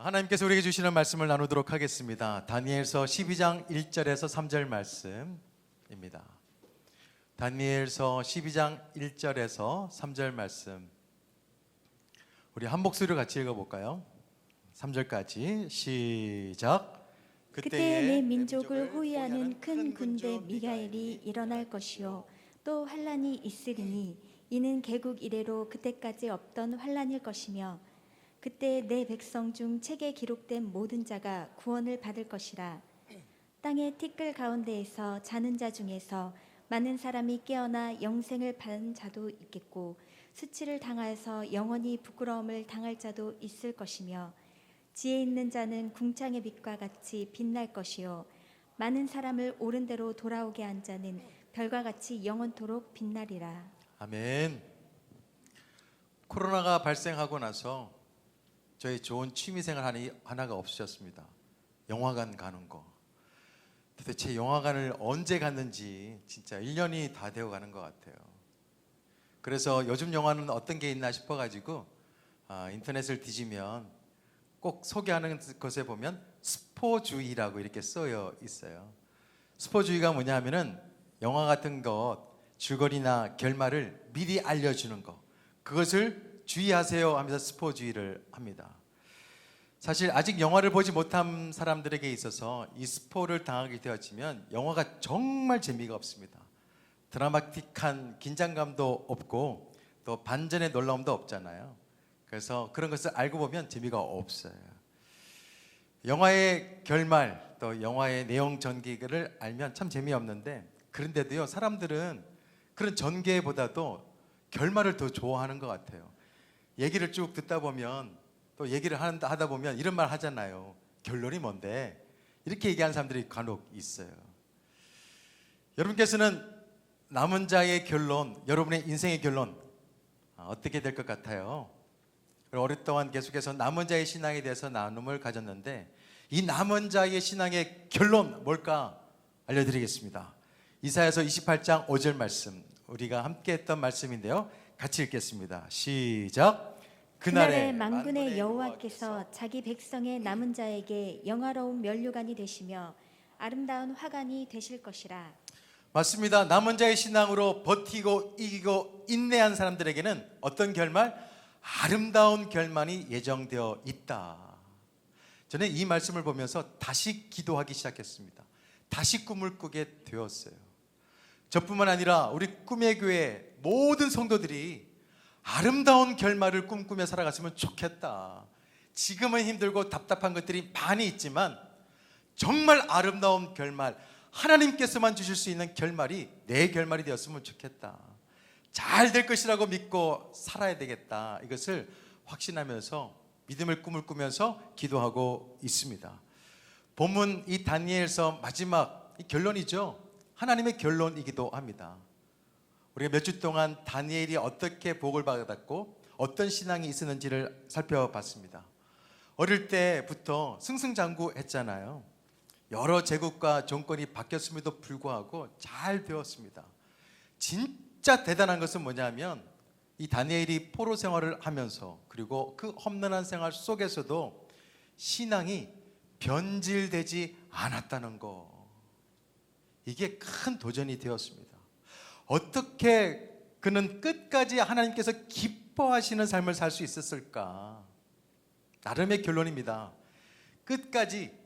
하나님께서 우리에게 주시는 말씀을 나누도록 하겠습니다. 다니엘서 12장 1절에서 3절 말씀입니다. 다니엘서 12장 1절에서 3절 말씀, 우리 한 목소리로 같이 읽어볼까요? 3절까지 시작. 그때에 내 민족을 호위하는 큰 군대 미가엘이 일어날 것이요 또 환란이 있으리니 이는 개국 이래로 그때까지 없던 환란일 것이며 그때 내 백성 중 책에 기록된 모든 자가 구원을 받을 것이라. 땅의 티끌 가운데에서 자는 자 중에서 많은 사람이 깨어나 영생을 받은 자도 있겠고 수치를 당하여서 영원히 부끄러움을 당할 자도 있을 것이며 지혜 있는 자는 궁창의 빛과 같이 빛날 것이요 많은 사람을 옳은 대로 돌아오게 한 자는 별과 같이 영원토록 빛나리라. 아멘. 코로나가 발생하고 나서 저희 좋은 취미생활 하나가 없으셨습니다. 영화관 가는 거. 도대체 영화관을 언제 갔는지 진짜 1년이 다 되어 가는 것 같아요. 그래서 요즘 영화는 어떤 게 있나 싶어가지고 인터넷을 뒤지면 꼭 소개하는 것에 보면 스포주의라고 이렇게 쓰여 있어요. 스포주의가 뭐냐 하면은 영화 같은 것 줄거리나 결말을 미리 알려주는 것, 그것을 주의하세요 하면서 스포주의를 합니다. 사실 아직 영화를 보지 못한 사람들에게 있어서 이 스포를 당하게 되어지면 영화가 정말 재미가 없습니다. 드라마틱한 긴장감도 없고 또 반전의 놀라움도 없잖아요. 그래서 그런 것을 알고 보면 재미가 없어요. 영화의 결말 또 영화의 내용 전개를 알면 참 재미없는데, 그런데도요 사람들은 그런 전개보다도 결말을 더 좋아하는 것 같아요. 얘기를 쭉 듣다 보면 또 얘기를 하다 보면 이런 말 하잖아요. 결론이 뭔데? 이렇게 얘기하는 사람들이 간혹 있어요. 여러분께서는 남은 자의 결론, 여러분의 인생의 결론 어떻게 될 것 같아요? 오랫동안 계속해서 남은 자의 신앙에 대해서 나눔을 가졌는데 이 남은 자의 신앙의 결론 뭘까 알려드리겠습니다. 이사야서 28장 5절 말씀, 우리가 함께 했던 말씀인데요. 같이 읽겠습니다. 시작. 그날에 만군의 여호와께서 자기 백성의 남은 자에게 영화로운 면류관이 되시며 아름다운 화관이 되실 것이라. 맞습니다. 남은 자의 신앙으로 버티고 이기고 인내한 사람들에게는 어떤 결말? 아름다운 결말이 예정되어 있다. 저는 이 말씀을 보면서 다시 기도하기 시작했습니다. 다시 꿈을 꾸게 되었어요. 저뿐만 아니라 우리 꿈의 교회 모든 성도들이 아름다운 결말을 꿈꾸며 살아갔으면 좋겠다. 지금은 힘들고 답답한 것들이 많이 있지만 정말 아름다운 결말, 하나님께서만 주실 수 있는 결말이 내 결말이 되었으면 좋겠다. 잘 될 것이라고 믿고 살아야 되겠다. 이것을 확신하면서 믿음의 꿈을 꾸면서 기도하고 있습니다. 본문 이 다니엘서 마지막 결론이죠. 하나님의 결론이기도 합니다. 우리가 몇 주 동안 다니엘이 어떻게 복을 받았고 어떤 신앙이 있었는지를 살펴봤습니다. 어릴 때부터 승승장구했잖아요. 여러 제국과 정권이 바뀌었음에도 불구하고 잘 배웠습니다. 진짜 대단한 것은 뭐냐면 이 다니엘이 포로 생활을 하면서 그리고 그 험난한 생활 속에서도 신앙이 변질되지 않았다는 거, 이게 큰 도전이 되었습니다. 어떻게 그는 끝까지 하나님께서 기뻐하시는 삶을 살 수 있었을까? 나름의 결론입니다. 끝까지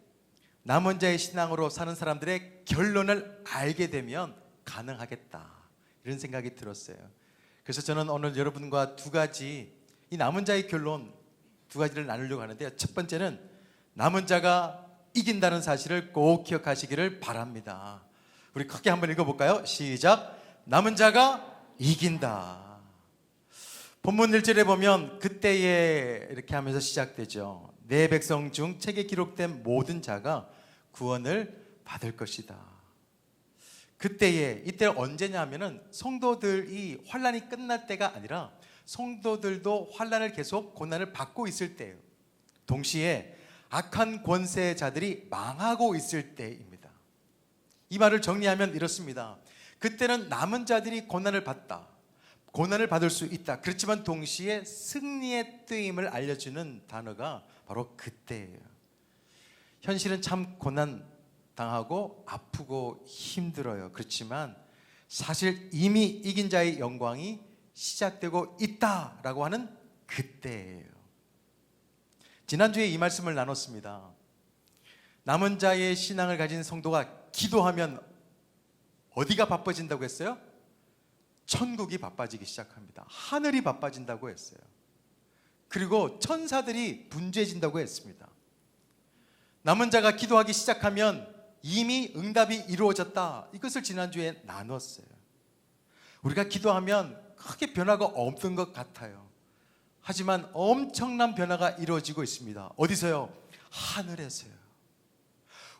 남은 자의 신앙으로 사는 사람들의 결론을 알게 되면 가능하겠다, 이런 생각이 들었어요. 그래서 저는 오늘 여러분과 두 가지, 이 남은 자의 결론 두 가지를 나누려고 하는데요. 첫 번째는 남은 자가 이긴다는 사실을 꼭 기억하시기를 바랍니다. 우리 크게 한번 읽어볼까요? 시작. 남은 자가 이긴다. 본문 1절에 보면 그때에 이렇게 하면서 시작되죠. 내 백성 중 책에 기록된 모든 자가 구원을 받을 것이다. 그때에, 이때 언제냐 하면은 성도들이 환란이 끝날 때가 아니라 성도들도 환란을 계속 고난을 받고 있을 때예요. 동시에 악한 권세자들이 망하고 있을 때입니다. 이 말을 정리하면 이렇습니다. 그때는 남은 자들이 고난을 받다, 고난을 받을 수 있다. 그렇지만 동시에 승리의 뜨임을 알려주는 단어가 바로 그때예요. 현실은 참 고난 당하고 아프고 힘들어요. 그렇지만 사실 이미 이긴 자의 영광이 시작되고 있다라고 하는 그때예요. 지난주에 이 말씀을 나눴습니다. 남은 자의 신앙을 가진 성도가 기도하면 어디가 바빠진다고 했어요? 천국이 바빠지기 시작합니다. 하늘이 바빠진다고 했어요. 그리고 천사들이 분주해진다고 했습니다. 남은 자가 기도하기 시작하면 이미 응답이 이루어졌다. 이것을 지난주에 나눴어요. 우리가 기도하면 크게 변화가 없는 것 같아요. 하지만 엄청난 변화가 이루어지고 있습니다. 어디서요? 하늘에서요.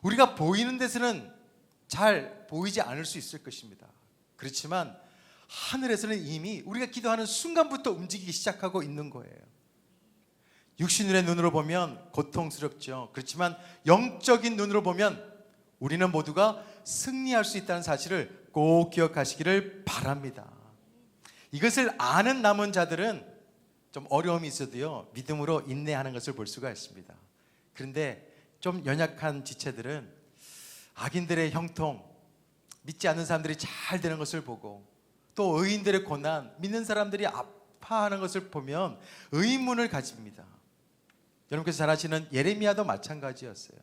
우리가 보이는 데서는 잘 보이지 않을 수 있을 것입니다. 그렇지만 하늘에서는 이미 우리가 기도하는 순간부터 움직이기 시작하고 있는 거예요. 육신의 눈으로 보면 고통스럽죠. 그렇지만 영적인 눈으로 보면 우리는 모두가 승리할 수 있다는 사실을 꼭 기억하시기를 바랍니다. 이것을 아는 남은 자들은 좀 어려움이 있어도요, 믿음으로 인내하는 것을 볼 수가 있습니다. 그런데 좀 연약한 지체들은 악인들의 형통, 믿지 않는 사람들이 잘 되는 것을 보고 또 의인들의 고난, 믿는 사람들이 아파하는 것을 보면 의문을 가집니다. 여러분께서 잘 아시는 예레미야도 마찬가지였어요.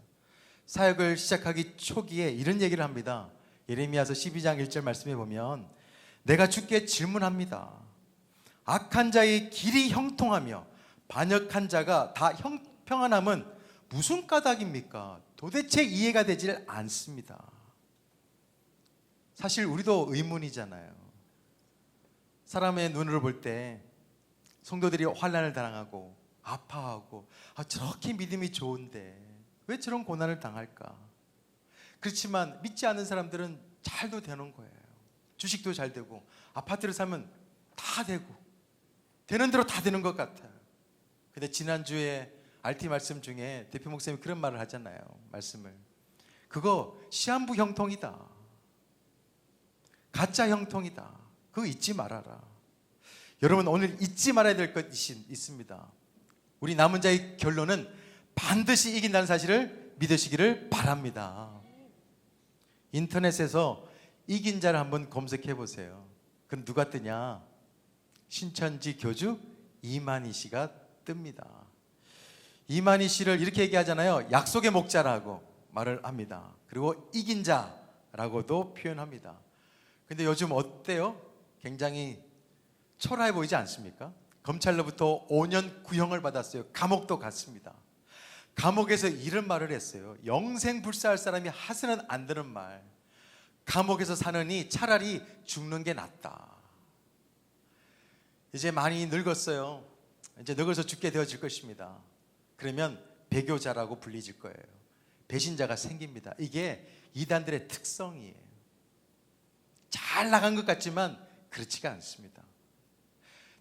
사역을 시작하기 초기에 이런 얘기를 합니다. 예레미야서 12장 1절 말씀에 보면 내가 주께 질문합니다. 악한 자의 길이 형통하며 반역한 자가 다 평안함은 무슨 까닭입니까? 도대체 이해가 되질 않습니다. 사실 우리도 의문이잖아요. 사람의 눈으로 볼 때 성도들이 환난을 당하고 아파하고 저렇게 믿음이 좋은데 왜 저런 고난을 당할까? 그렇지만 믿지 않는 사람들은 잘도 되는 거예요. 주식도 잘 되고 아파트를 사면 다 되고 되는 대로 다 되는 것 같아요. 근데 지난주에 RT 말씀 중에 대표 목사님이 그런 말을 하잖아요. 말씀을. 그거 시한부 형통이다. 가짜 형통이다. 그거 잊지 말아라. 여러분 오늘 잊지 말아야 될 것이 있습니다. 우리 남은 자의 결론은 반드시 이긴다는 사실을 믿으시기를 바랍니다. 인터넷에서 이긴 자를 한번 검색해 보세요. 그럼 누가 뜨냐? 신천지 교주 이만희 씨가 뜹니다. 이만희 씨를 이렇게 얘기하잖아요. 약속의 목자라고 말을 합니다. 그리고 이긴 자라고도 표현합니다. 근데 요즘 어때요? 굉장히 초라해 보이지 않습니까? 검찰로부터 5년 구형을 받았어요. 감옥도 갔습니다. 감옥에서 이런 말을 했어요. 영생불사할 사람이 하서는 안 되는 말. 감옥에서 사느니 차라리 죽는 게 낫다. 이제 많이 늙었어요. 이제 늙어서 죽게 되어질 것입니다. 그러면 배교자라고 불리질 거예요. 배신자가 생깁니다. 이게 이단들의 특성이에요. 잘 나간 것 같지만 그렇지가 않습니다.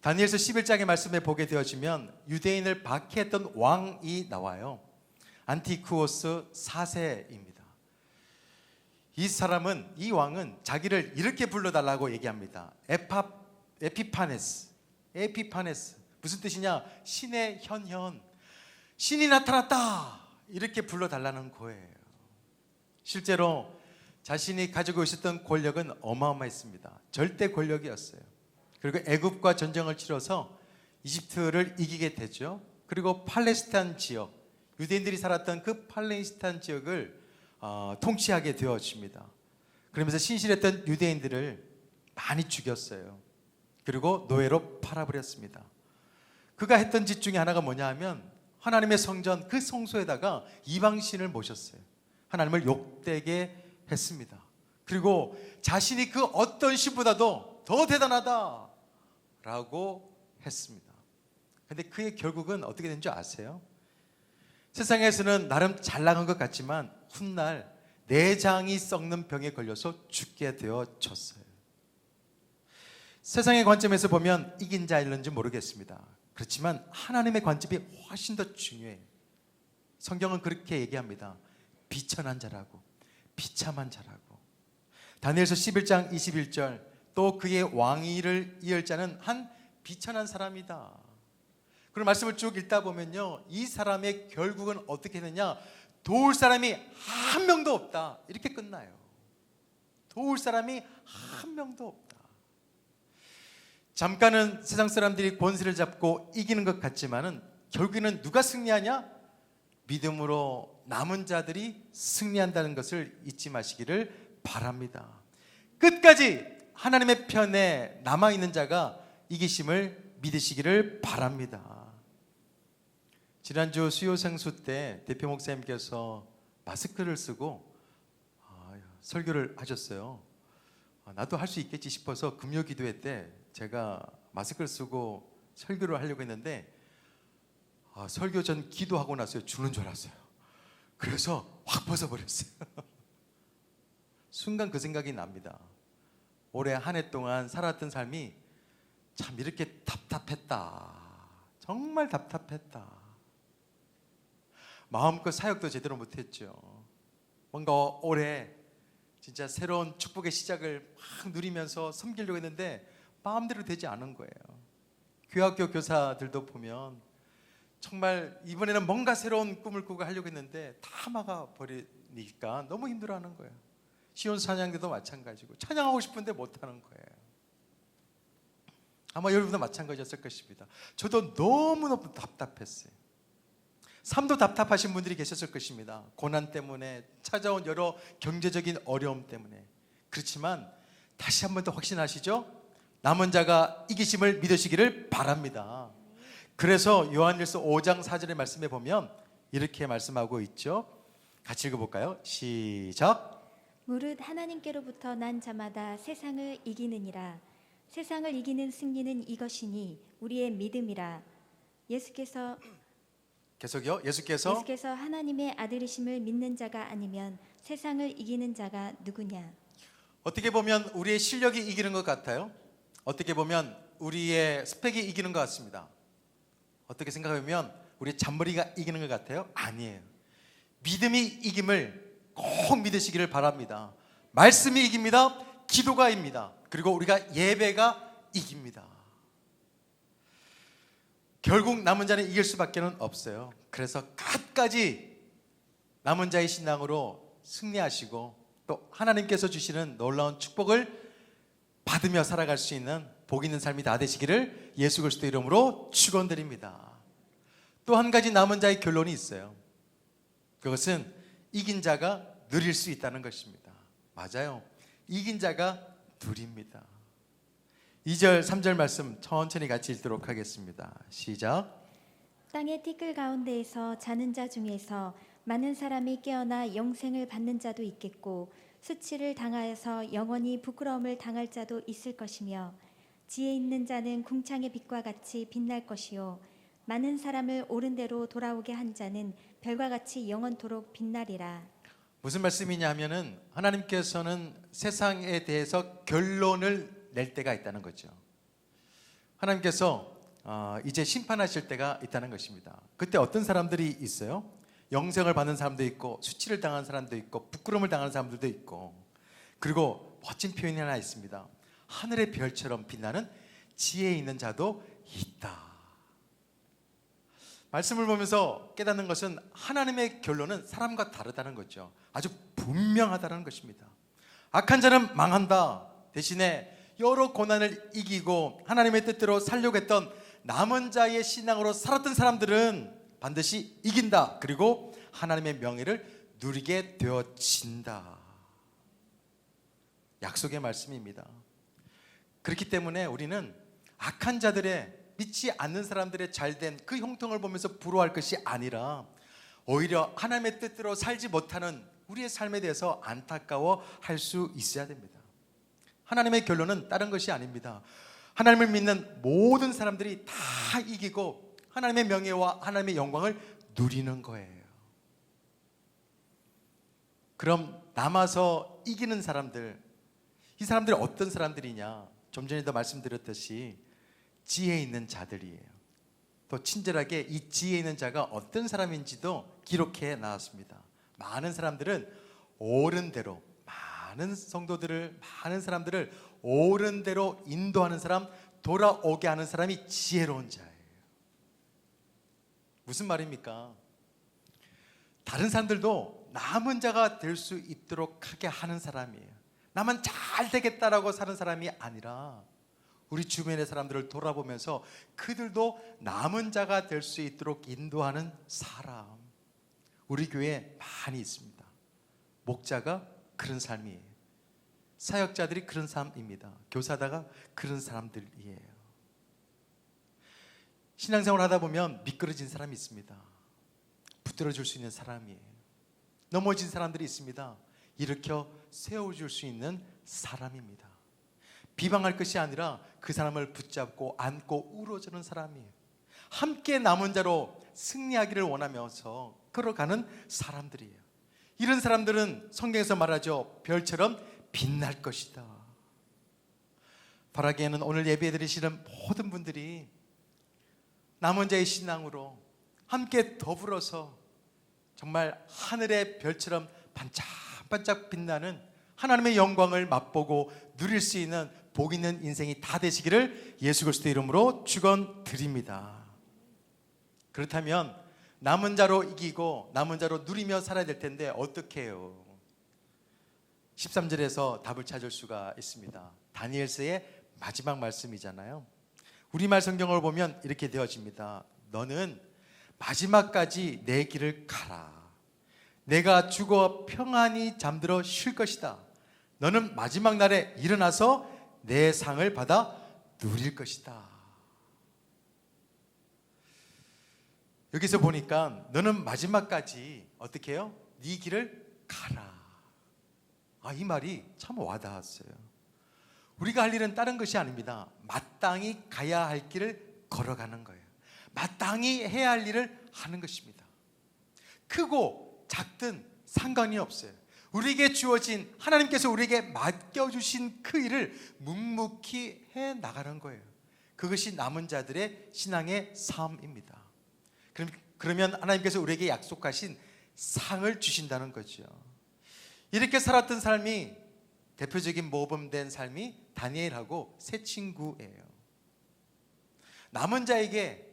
다니엘서 11장의 말씀에 보게 되어지면 유대인을 박해했던 왕이 나와요. 안티쿠오스 4세입니다. 이 왕은 자기를 이렇게 불러달라고 얘기합니다. 에피파네스. 무슨 뜻이냐? 신의 현현. 신이 나타났다. 이렇게 불러달라는 거예요. 실제로 자신이 가지고 있었던 권력은 어마어마했습니다. 절대 권력이었어요. 그리고 애굽과 전쟁을 치러서 이집트를 이기게 되죠. 그리고 팔레스타인 지역, 유대인들이 살았던 그 팔레스타인 지역을 통치하게 되어집니다. 그러면서 신실했던 유대인들을 많이 죽였어요. 그리고 노예로 팔아버렸습니다. 그가 했던 짓 중에 하나가 뭐냐 하면 하나님의 성전 그 성소에다가 이방신을 모셨어요. 하나님을 욕되게 했습니다. 그리고 자신이 그 어떤 신보다도 더 대단하다 라고 했습니다. 근데 그의 결국은 어떻게 된 줄 아세요? 세상에서는 나름 잘 나간 것 같지만 훗날 내장이 썩는 병에 걸려서 죽게 되어졌어요. 세상의 관점에서 보면 이긴 자일는지 모르겠습니다. 그렇지만 하나님의 관점이 훨씬 더 중요해요. 성경은 그렇게 얘기합니다. 비천한 자라고, 비참한 자라고. 다니엘서 11장 21절 또 그의 왕위를 이을 자는 한 비천한 사람이다. 그런 말씀을 쭉 읽다 보면요, 이 사람의 결국은 어떻게 되느냐, 도울 사람이 한 명도 없다, 이렇게 끝나요. 도울 사람이 한 명도 없다. 잠깐은 세상 사람들이 권세를 잡고 이기는 것 같지만은 결국에는 누가 승리하냐? 믿음으로 남은 자들이 승리한다는 것을 잊지 마시기를 바랍니다. 끝까지 하나님의 편에 남아있는 자가 이기심을 믿으시기를 바랍니다. 지난주 수요 생수 때 대표 목사님께서 마스크를 쓰고 설교를 하셨어요. 나도 할 수 있겠지 싶어서 금요 기도회 때 제가 마스크를 쓰고 설교를 하려고 했는데 설교 전 기도하고 나서 주는 줄 알았어요. 그래서 확 벗어버렸어요. 순간 그 생각이 납니다. 올해 한 해 동안 살았던 삶이 참 이렇게 답답했다. 정말 답답했다. 마음껏 사역도 제대로 못했죠. 뭔가 올해 진짜 새로운 축복의 시작을 막 누리면서 섬기려고 했는데 마음대로 되지 않은 거예요. 교학교 교사들도 보면 정말 이번에는 뭔가 새로운 꿈을 꾸고 하려고 했는데 다 막아버리니까 너무 힘들어하는 거예요. 시온 찬양대도 마찬가지고 찬양하고 싶은데 못하는 거예요. 아마 여러분도 마찬가지였을 것입니다. 저도 너무너무 답답했어요. 삶도 답답하신 분들이 계셨을 것입니다. 고난 때문에 찾아온 여러 경제적인 어려움 때문에. 그렇지만 다시 한 번 더 확신하시죠? 남은 자가 이기심을 믿으시기를 바랍니다. 그래서 요한일서 5장 4절의 말씀에 보면 이렇게 말씀하고 있죠. 같이 읽어볼까요? 시작. 무릇 하나님께로부터 난 자마다 세상을 이기느니라. 세상을 이기는 승리는 이것이니 우리의 믿음이라. 예수께서 계속요. 예수께서 하나님의 아들이심을 믿는 자가 아니면 세상을 이기는 자가 누구냐? 어떻게 보면 우리의 실력이 이기는 것 같아요. 어떻게 보면 우리의 스펙이 이기는 것 같습니다. 어떻게 생각하면 우리의 잔머리가 이기는 것 같아요. 아니에요. 믿음이 이김을 꼭 믿으시기를 바랍니다. 말씀이 이깁니다. 기도가 이깁니다. 그리고 우리가 예배가 이깁니다. 결국 남은 자는 이길 수밖에 없어요. 그래서 끝까지 남은 자의 신앙으로 승리하시고 또 하나님께서 주시는 놀라운 축복을 받으며 살아갈 수 있는 복 있는 삶이 다 되시기를 예수 그리스도 이름으로 축원드립니다. 또 한 가지 남은 자의 결론이 있어요. 그것은 이긴 자가 누릴 수 있다는 것입니다. 맞아요. 이긴 자가 누립니다. 2절 3절 말씀 천천히 같이 읽도록 하겠습니다. 시작. 땅의 티끌 가운데에서 자는 자 중에서 많은 사람이 깨어나 영생을 받는 자도 있겠고 수치를 당하여서 영원히 부끄러움을 당할 자도 있을 것이며 지혜 있는 자는 궁창의 빛과 같이 빛날 것이요 많은 사람을 옳은 대로 돌아오게 한 자는 별과 같이 영원토록 빛나리라. 무슨 말씀이냐 하면은 하나님께서는 세상에 대해서 결론을 낼 때가 있다는 거죠. 하나님께서 이제 심판하실 때가 있다는 것입니다. 그때 어떤 사람들이 있어요? 영생을 받는 사람도 있고 수치를 당한 사람도 있고 부끄러움을 당하는 사람들도 있고 그리고 멋진 표현이 하나 있습니다. 하늘의 별처럼 빛나는 지혜 있는 자도 있다. 말씀을 보면서 깨닫는 것은 하나님의 결론은 사람과 다르다는 거죠. 아주 분명하다는 것입니다. 악한 자는 망한다. 대신에 여러 고난을 이기고 하나님의 뜻대로 살려고 했던 남은 자의 신앙으로 살았던 사람들은 반드시 이긴다. 그리고 하나님의 명예를 누리게 되어진다. 약속의 말씀입니다. 그렇기 때문에 우리는 악한 자들의 믿지 않는 사람들의 잘된 그 형통을 보면서 부러워할 것이 아니라 오히려 하나님의 뜻대로 살지 못하는 우리의 삶에 대해서 안타까워할 수 있어야 됩니다. 하나님의 결론은 다른 것이 아닙니다. 하나님을 믿는 모든 사람들이 다 이기고 하나님의 명예와 하나님의 영광을 누리는 거예요. 그럼 남아서 이기는 사람들, 이 사람들이 어떤 사람들이냐? 좀 전에도 말씀드렸듯이 지혜 있는 자들이에요. 또 친절하게 이 지혜 있는 자가 어떤 사람인지도 기록해 나왔습니다. 많은 사람들은 옳은 대로, 많은 성도들을, 많은 사람들을 옳은 대로 인도하는 사람, 돌아오게 하는 사람이 지혜로운 자예요. 무슨 말입니까? 다른 사람들도 남은 자가 될 수 있도록 하게 하는 사람이에요. 나만 잘 되겠다라고 사는 사람이 아니라 우리 주변의 사람들을 돌아보면서 그들도 남은 자가 될 수 있도록 인도하는 사람. 우리 교회에 많이 있습니다. 목자가 그런 삶이에요. 사역자들이 그런 삶입니다. 교사다가 그런 사람들이에요. 신앙생활 하다 보면 미끄러진 사람이 있습니다. 붙들어줄 수 있는 사람이에요. 넘어진 사람들이 있습니다. 일으켜 세워줄 수 있는 사람입니다. 비방할 것이 아니라 그 사람을 붙잡고 안고 울어주는 사람이에요. 함께 남은 자로 승리하기를 원하면서 걸어가는 사람들이에요. 이런 사람들은 성경에서 말하죠. 별처럼 빛날 것이다. 바라기에는 오늘 예배 드리시는 모든 분들이 남은 자의 신앙으로 함께 더불어서 정말 하늘의 별처럼 반짝반짝 빛나는 하나님의 영광을 맛보고 누릴 수 있는 복 있는 인생이 다 되시기를 예수 그리스도 이름으로 축원드립니다. 그렇다면 남은 자로 이기고 남은 자로 누리며 살아야 될 텐데 어떻게 해요? 13절에서 답을 찾을 수가 있습니다. 다니엘서의 마지막 말씀이잖아요. 우리말 성경을 보면 이렇게 되어집니다. 너는 마지막까지 내 길을 가라. 내가 죽어 평안히 잠들어 쉴 것이다. 너는 마지막 날에 일어나서 내 상을 받아 누릴 것이다. 여기서 보니까 너는 마지막까지 어떻게 해요? 네 길을 가라. 이 말이 참 와닿았어요. 우리가 할 일은 다른 것이 아닙니다. 마땅히 가야 할 길을 걸어가는 거예요. 마땅히 해야 할 일을 하는 것입니다. 크고 작든 상관이 없어요. 우리에게 주어진 하나님께서 우리에게 맡겨주신 그 일을 묵묵히 해 나가는 거예요. 그것이 남은 자들의 신앙의 삶입니다. 그러면 하나님께서 우리에게 약속하신 상을 주신다는 거죠. 이렇게 살았던 삶이 대표적인 모범된 삶이 다니엘하고 세 친구예요. 남은 자에게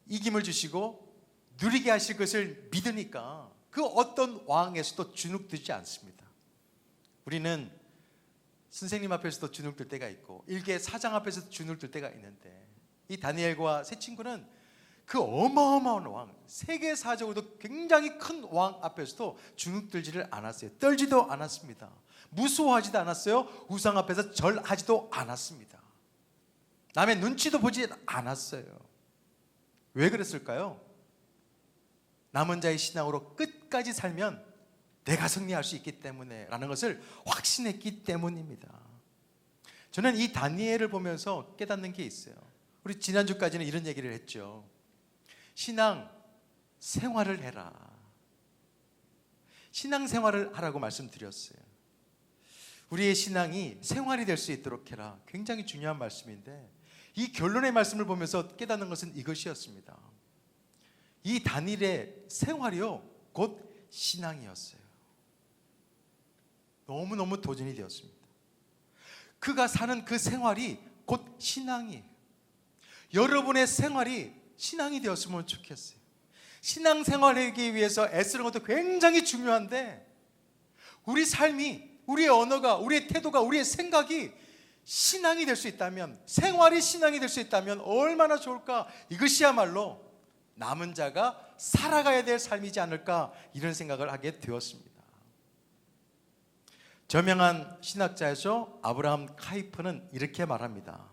이김을 주시고 누리게 하실 것을 믿으니까 그 어떤 왕에서도 주눅들지 않습니다. 우리는 선생님 앞에서도 주눅들 때가 있고 일개 사장 앞에서도 주눅들 때가 있는데 이 다니엘과 세 친구는 그 어마어마한 왕, 세계사적으로도 굉장히 큰 왕 앞에서도 주눅들지를 않았어요. 떨지도 않았습니다. 무서워하지도 않았어요. 우상 앞에서 절하지도 않았습니다. 남의 눈치도 보지 않았어요. 왜 그랬을까요? 남은 자의 신앙으로 끝까지 살면 내가 승리할 수 있기 때문에 라는 것을 확신했기 때문입니다. 저는 이 다니엘을 보면서 깨닫는 게 있어요. 우리 지난주까지는 이런 얘기를 했죠. 신앙 생활을 해라. 신앙 생활을 하라고 말씀드렸어요. 우리의 신앙이 생활이 될 수 있도록 해라. 굉장히 중요한 말씀인데 이 결론의 말씀을 보면서 깨닫는 것은 이것이었습니다. 이 다니엘의 생활이요 곧 신앙이었어요. 너무너무 도전이 되었습니다. 그가 사는 그 생활이 곧 신앙이에요. 여러분의 생활이 신앙이 되었으면 좋겠어요. 신앙생활하기 위해서 애쓰는 것도 굉장히 중요한데 우리 삶이, 우리의 언어가, 우리의 태도가, 우리의 생각이 신앙이 될 수 있다면, 생활이 신앙이 될 수 있다면 얼마나 좋을까. 이것이야말로 남은 자가 살아가야 될 삶이지 않을까, 이런 생각을 하게 되었습니다. 저명한 신학자이죠 아브라함 카이프는 이렇게 말합니다.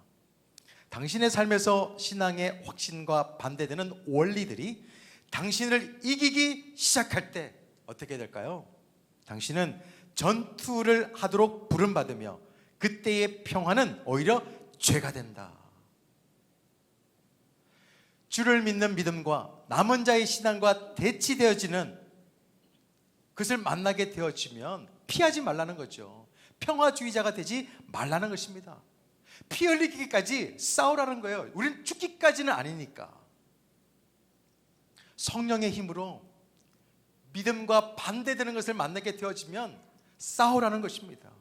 당신의 삶에서 신앙의 확신과 반대되는 원리들이 당신을 이기기 시작할 때 어떻게 될까요? 당신은 전투를 하도록 부름받으며 그때의 평화는 오히려 죄가 된다. 주를 믿는 믿음과 남은 자의 신앙과 대치되어지는 그것을 만나게 되어지면 피하지 말라는 거죠. 평화주의자가 되지 말라는 것입니다. 피 흘리기까지 싸우라는 거예요. 우리는 죽기까지는 아니니까. 성령의 힘으로 믿음과 반대되는 것을 만나게 되어지면 싸우라는 것입니다.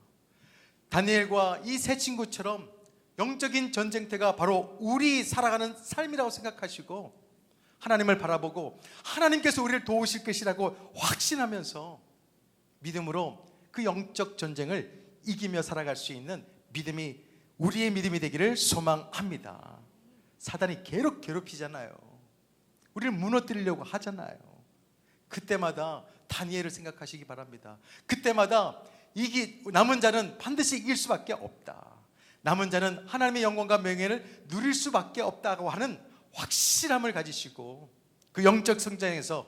다니엘과 이 세 친구처럼 영적인 전쟁터가 바로 우리 살아가는 삶이라고 생각하시고 하나님을 바라보고 하나님께서 우리를 도우실 것이라고 확신하면서 믿음으로 그 영적 전쟁을 이기며 살아갈 수 있는 믿음이 우리의 믿음이 되기를 소망합니다. 사단이 괴롭히잖아요. 우리를 무너뜨리려고 하잖아요. 그때마다 다니엘을 생각하시기 바랍니다. 그때마다 남은 자는 반드시 이길 수밖에 없다. 남은 자는 하나님의 영광과 명예를 누릴 수밖에 없다고 하는 확실함을 가지시고 그 영적 성장에서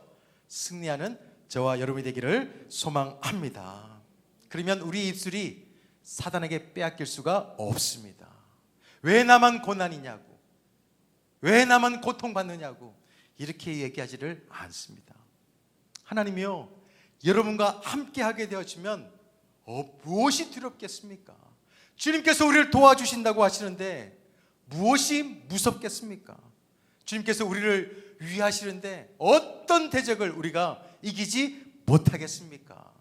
승리하는 저와 여러분이 되기를 소망합니다. 그러면 우리 입술이 사단에게 빼앗길 수가 없습니다. 왜 나만 고난이냐고, 왜 나만 고통받느냐고 이렇게 얘기하지를 않습니다. 하나님이요, 여러분과 함께 하게 되어지면 무엇이 두렵겠습니까? 주님께서 우리를 도와주신다고 하시는데 무엇이 무섭겠습니까? 주님께서 우리를 위하시는데 어떤 대적을 우리가 이기지 못하겠습니까?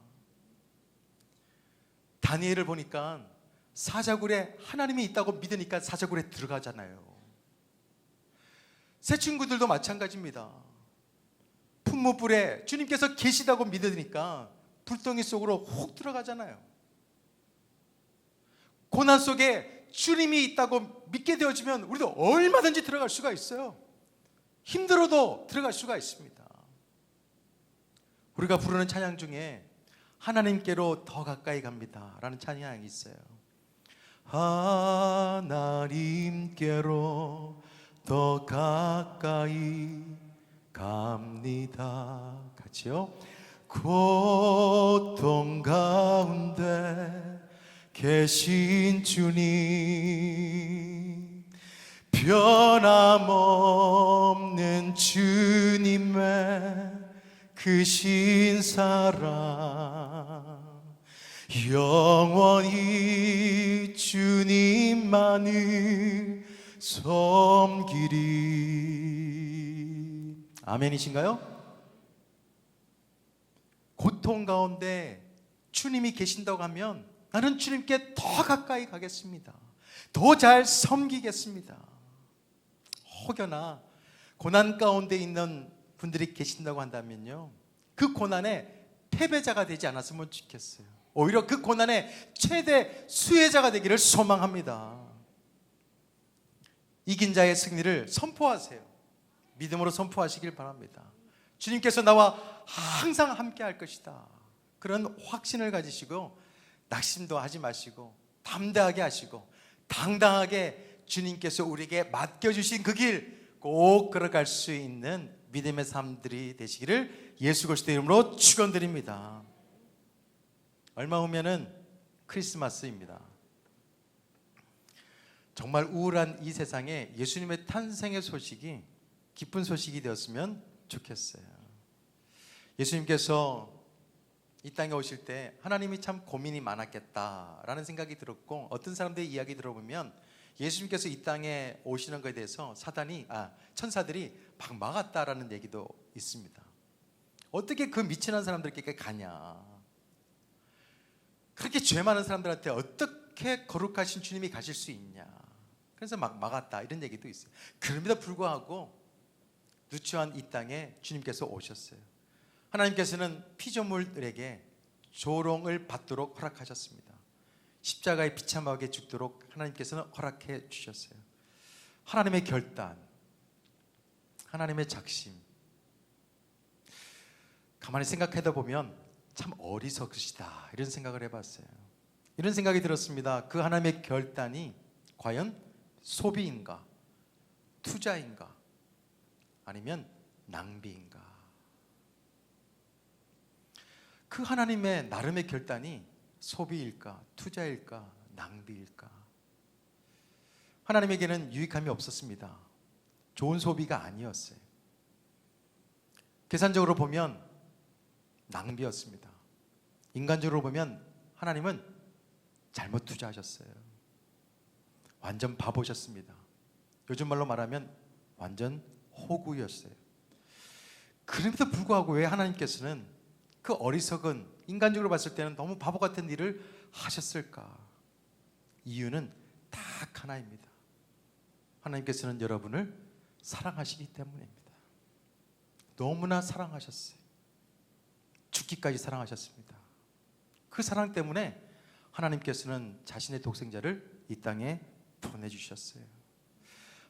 다니엘을 보니까 사자굴에 하나님이 있다고 믿으니까 사자굴에 들어가잖아요. 새 친구들도 마찬가지입니다. 풍무불에 주님께서 계시다고 믿으니까 불덩이 속으로 훅 들어가잖아요. 고난 속에 주님이 있다고 믿게 되어지면 우리도 얼마든지 들어갈 수가 있어요. 힘들어도 들어갈 수가 있습니다. 우리가 부르는 찬양 중에 하나님께로 더 가까이 갑니다 라는 찬양이 있어요. 하나님께로 더 가까이 갑니다. 같이요. 고통 가운데 계신 주님, 변함없는 주님의 크신 사랑, 영원히 주님만을 섬기리. 아멘이신가요? 고통 가운데 주님이 계신다고 하면 나는 주님께 더 가까이 가겠습니다. 더 잘 섬기겠습니다. 혹여나 고난 가운데 있는 분들이 계신다고 한다면요, 그 고난에 패배자가 되지 않았으면 좋겠어요. 오히려 그 고난의 최대 수혜자가 되기를 소망합니다. 이긴 자의 승리를 선포하세요. 믿음으로 선포하시길 바랍니다. 주님께서 나와 항상 함께 할 것이다. 그런 확신을 가지시고 낙심도 하지 마시고 담대하게 하시고 당당하게 주님께서 우리에게 맡겨주신 그 길 꼭 걸어갈 수 있는 믿음의 삶들이 되시기를 예수 그리스도의 이름으로 축원드립니다. 얼마 후면은 크리스마스입니다. 정말 우울한 이 세상에 예수님의 탄생의 소식이 기쁜 소식이 되었으면 좋겠어요. 예수님께서 이 땅에 오실 때 하나님이 참 고민이 많았겠다라는 생각이 들었고, 어떤 사람들의 이야기 들어보면 예수님께서 이 땅에 오시는 것에 대해서 천사들이 막 막았다라는 얘기도 있습니다. 어떻게 그 미천한 사람들께 가냐, 그렇게 죄 많은 사람들한테 어떻게 거룩하신 주님이 가실 수 있냐, 그래서 막 막았다 이런 얘기도 있어요. 그럼에도 불구하고 누추한 이 땅에 주님께서 오셨어요. 하나님께서는 피조물들에게 조롱을 받도록 허락하셨습니다. 십자가에 비참하게 죽도록 하나님께서는 허락해 주셨어요. 하나님의 결단, 하나님의 작심, 가만히 생각하다 보면 참 어리석으시다 이런 생각을 해봤어요. 이런 생각이 들었습니다. 그 하나님의 결단이 과연 소비인가, 투자인가, 아니면 낭비인가? 그 하나님의 나름의 결단이 소비일까, 투자일까, 낭비일까? 하나님에게는 유익함이 없었습니다. 좋은 소비가 아니었어요. 계산적으로 보면 낭비였습니다. 인간적으로 보면 하나님은 잘못 투자하셨어요. 완전 바보셨습니다. 요즘 말로 말하면 완전 호구였어요. 그럼에도 불구하고 왜 하나님께서는 그 어리석은, 인간적으로 봤을 때는 너무 바보 같은 일을 하셨을까? 이유는 딱 하나입니다. 하나님께서는 여러분을 사랑하시기 때문입니다. 너무나 사랑하셨어요. 죽기까지 사랑하셨습니다. 그 사랑 때문에 하나님께서는 자신의 독생자를 이 땅에 보내주셨어요.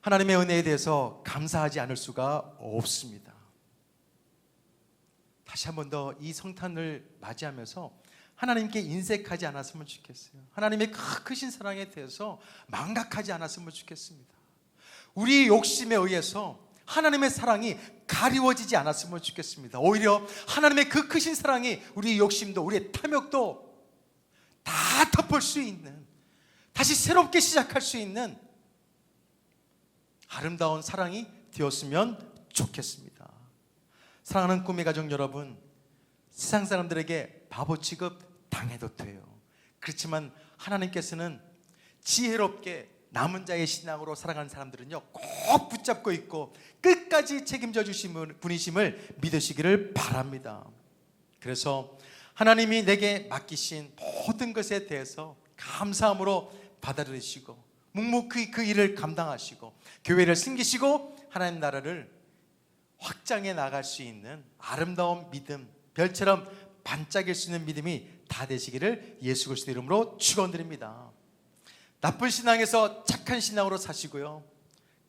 하나님의 은혜에 대해서 감사하지 않을 수가 없습니다. 다시 한 번 더 이 성탄을 맞이하면서 하나님께 인색하지 않았으면 좋겠어요. 하나님의 크신 사랑에 대해서 망각하지 않았으면 좋겠습니다. 우리 욕심에 의해서 하나님의 사랑이 가리워지지 않았으면 좋겠습니다. 오히려 하나님의 그 크신 사랑이 우리의 욕심도 우리의 탐욕도 다 덮을 수 있는, 다시 새롭게 시작할 수 있는 아름다운 사랑이 되었으면 좋겠습니다. 사랑하는 꿈의 가족 여러분, 세상 사람들에게 바보 취급 당해도 돼요. 그렇지만 하나님께서는 지혜롭게 남은 자의 신앙으로 살아가는 사람들은요, 꼭 붙잡고 있고 끝까지 책임져 주신 분이심을 믿으시기를 바랍니다. 그래서 하나님이 내게 맡기신 모든 것에 대해서 감사함으로 받아들이시고 묵묵히 그 일을 감당하시고 교회를 섬기시고 하나님 나라를 확장해 나갈 수 있는 아름다운 믿음, 별처럼 반짝일 수 있는 믿음이 다 되시기를 예수 그리스도 이름으로 축원드립니다. 나쁜 신앙에서 착한 신앙으로 사시고요,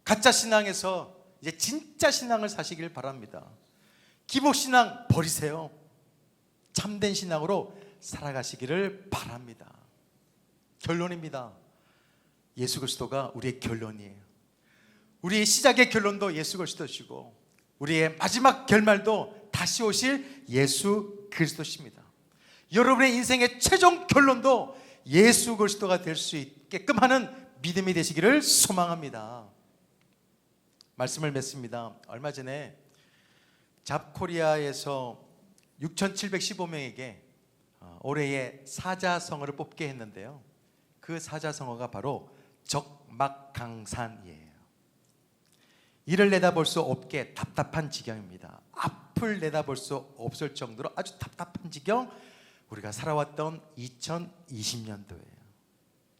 가짜 신앙에서 이제 진짜 신앙을 사시길 바랍니다. 기복 신앙 버리세요. 참된 신앙으로 살아가시기를 바랍니다. 결론입니다. 예수 그리스도가 우리의 결론이에요. 우리의 시작의 결론도 예수 그리스도시고 우리의 마지막 결말도 다시 오실 예수 그리스도십니다. 여러분의 인생의 최종 결론도 예수 그리스도가 될 수 있게끔 하는 믿음이 되시기를 소망합니다. 말씀을 맺습니다. 얼마 전에 잡코리아에서 6,715명에게 올해의 사자성어를 뽑게 했는데요, 그 사자성어가 바로 적막강산이에요. 이를 내다볼 수 없게 답답한 지경입니다. 앞을 내다볼 수 없을 정도로 아주 답답한 지경, 우리가 살아왔던 2020년도예요.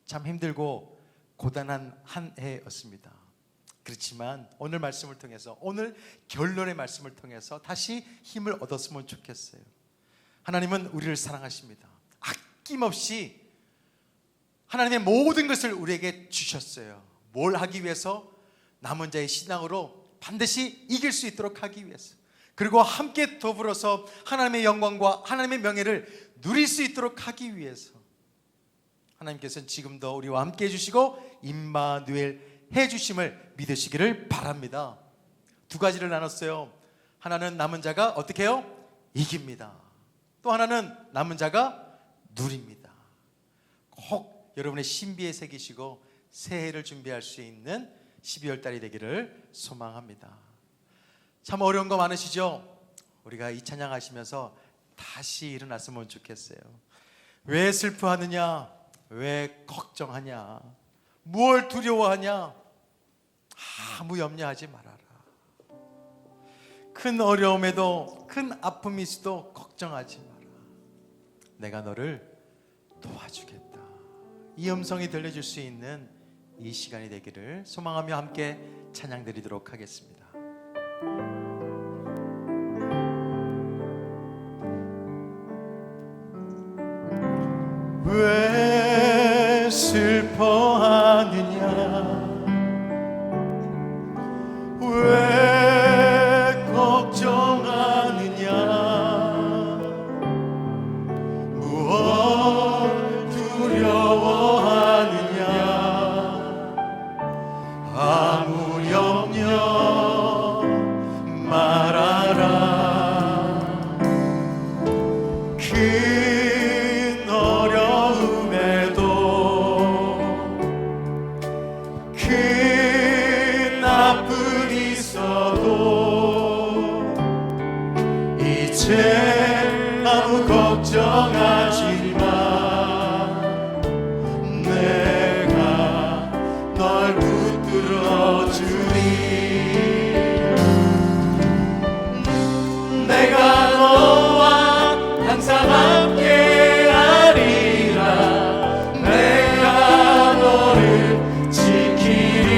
참 힘들고 고단한 한 해였습니다. 그렇지만 오늘 말씀을 통해서, 오늘 결론의 말씀을 통해서 다시 힘을 얻었으면 좋겠어요. 하나님은 우리를 사랑하십니다. 아낌없이 하나님의 모든 것을 우리에게 주셨어요. 뭘 하기 위해서? 남은 자의 신앙으로 반드시 이길 수 있도록 하기 위해서, 그리고 함께 더불어서 하나님의 영광과 하나님의 명예를 누릴 수 있도록 하기 위해서 하나님께서는 지금도 우리와 함께 해주시고 임마누엘 해주심을 믿으시기를 바랍니다. 두 가지를 나눴어요. 하나는 남은 자가 어떻게 해요? 이깁니다. 또 하나는 남은 자가 누립니다. 꼭 여러분의 신비에 새기시고 새해를 준비할 수 있는 12월 달이 되기를 소망합니다. 참 어려운 거 많으시죠? 우리가 이 찬양하시면서 다시 일어났으면 좋겠어요. 왜 슬퍼하느냐? 왜 걱정하냐? 무엇을 두려워하냐? 아무 염려하지 말아라. 큰 어려움에도, 큰 아픔이 있어도 걱정하지 마라. 내가 너를 도와주겠다. 이 음성이 들려줄 수 있는 이 시간이 되기를 소망하며 함께 찬양 드리도록 하겠습니다. 왜 슬퍼하느냐? 왜 걱정하느냐? 무엇 두려워하느냐? 아무 염려 말아라. 큰 어려움에도, 큰 아픔 있어도 이제 아무 걱정하지 마. 내가 널 붙들어 주리. 내가 너와 항상 함께 하리라. 내가 너를 지키리라.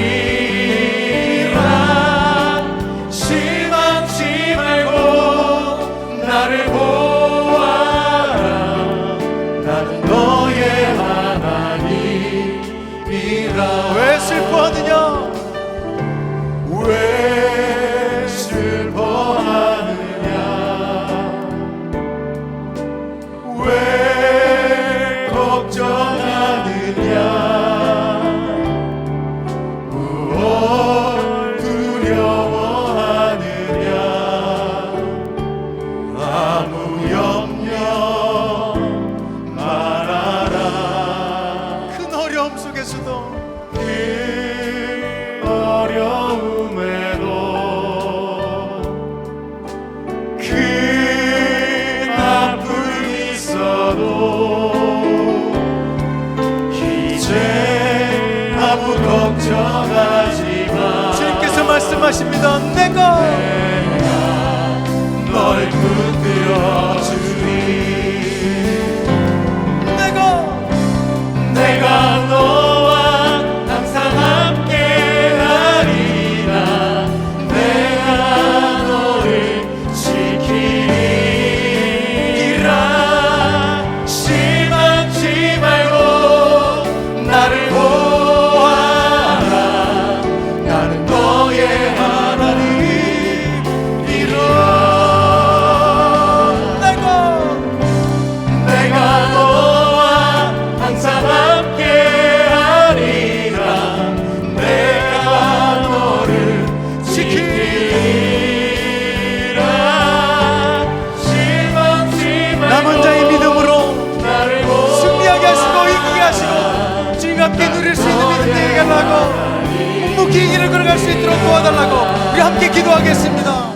실망치 말고 말씀하십니다. 내가 널 붙들어 주리. 내가 너와 항상 함께 하리라. 내가 너를 지키리라. 실망치 말고 나를 보아라. 나는 너의 하나님이라. 내가 너와 항상 함께 하리라. 내가 너를 지키리라. 실망치 말고 남은 자의 믿음으로 나를 승리하게 하시고 이기게 하시고 즐겁게 누릴 수 있는 믿음 되게 하려고 묵묵히 이 길을 걸어갈 수 있도록 도와달라고 우리 함께 기도하겠습니다.